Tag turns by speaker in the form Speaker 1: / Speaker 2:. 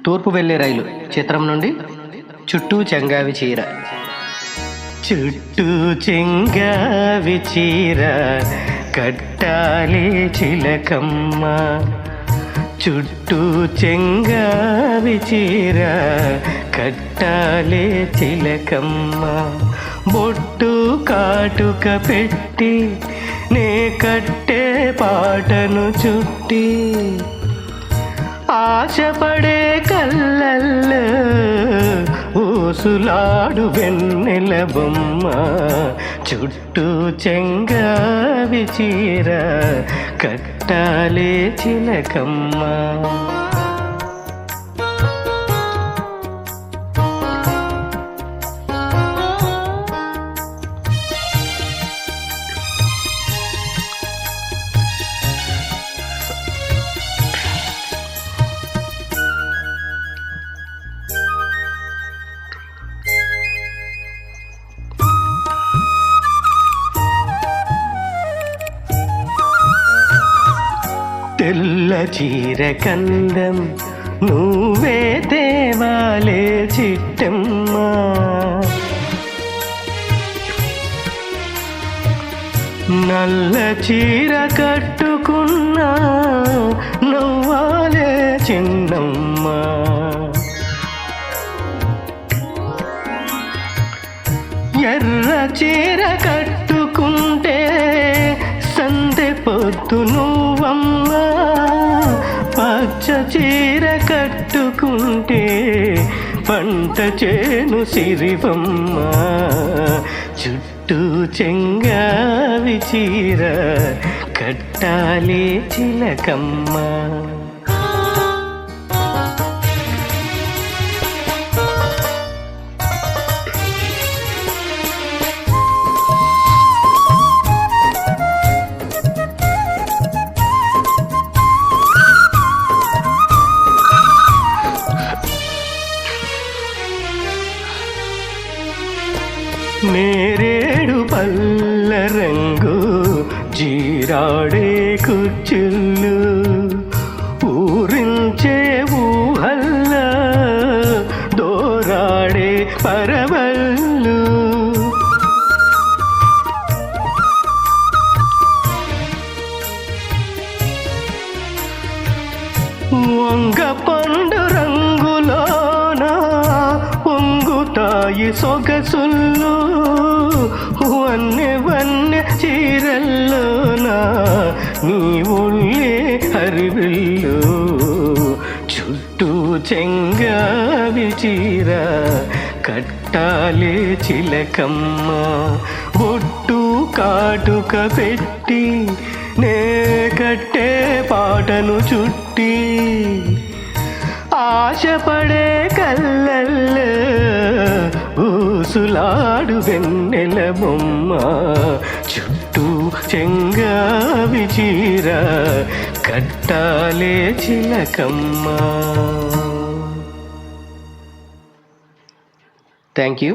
Speaker 1: తూర్పు వెళ్ళే రైలు చిత్రం నుండి చుట్టూ చెంగావి చీర. చుట్టూ చెంగావి చీర కట్టాలి చిలకమ్మ, చుట్టూ చెంగావి చీర కట్టాలి చిలకమ్మ. బొట్టు కాటుక పెట్టి నే కట్టే పాటను చుట్టి, ఆశపడే కళ్ళల్లో ఊసులాడు వెన్నెల బొమ్మ. చుట్టూ చెంగావి చీర కట్టాలే చిలకమ్మ. తెల్ల చీర కందం నువ్వే తేవాలే చిట్టమ్మ, నల్ల చీర కట్టుకున్నా నువ్వాలే చిన్నమ్మ. ఎర్ర చీర కట్టుకుంటే సందె పొద్దు నువ్వమ్మ, పచ్చ చీర కట్టుకుంటే పంట చేను సిరివమ్మ. చుట్టూ చెంగావి చీర కట్టాలి చిలకమ్మ. నేరేడు పల్ల రంగు జీరాడే కుచ్చుళ్ళు ఊరించే ఊహల్ల దోరాడే పరవళ్ళు. వంగ పండు రంగులోన పొంగుతాయి సొగసుల్లో, వన్నె వన్నె చీరల్లోనా నీ ఒళ్ళే హరివిల్లు. చుట్టూ చెంగావి చీర కట్టాలే చిలకమ్మ, బొట్టు కాటుక పెట్టి నే కట్టే పాటను చుట్టి, ఆశపడే కళ్ళల్లో ఊసులాడు వెన్నెల బొమ్మ. చుట్టూ చెంగావి చీర కట్టాలే చిలకమ్మ. Thank you.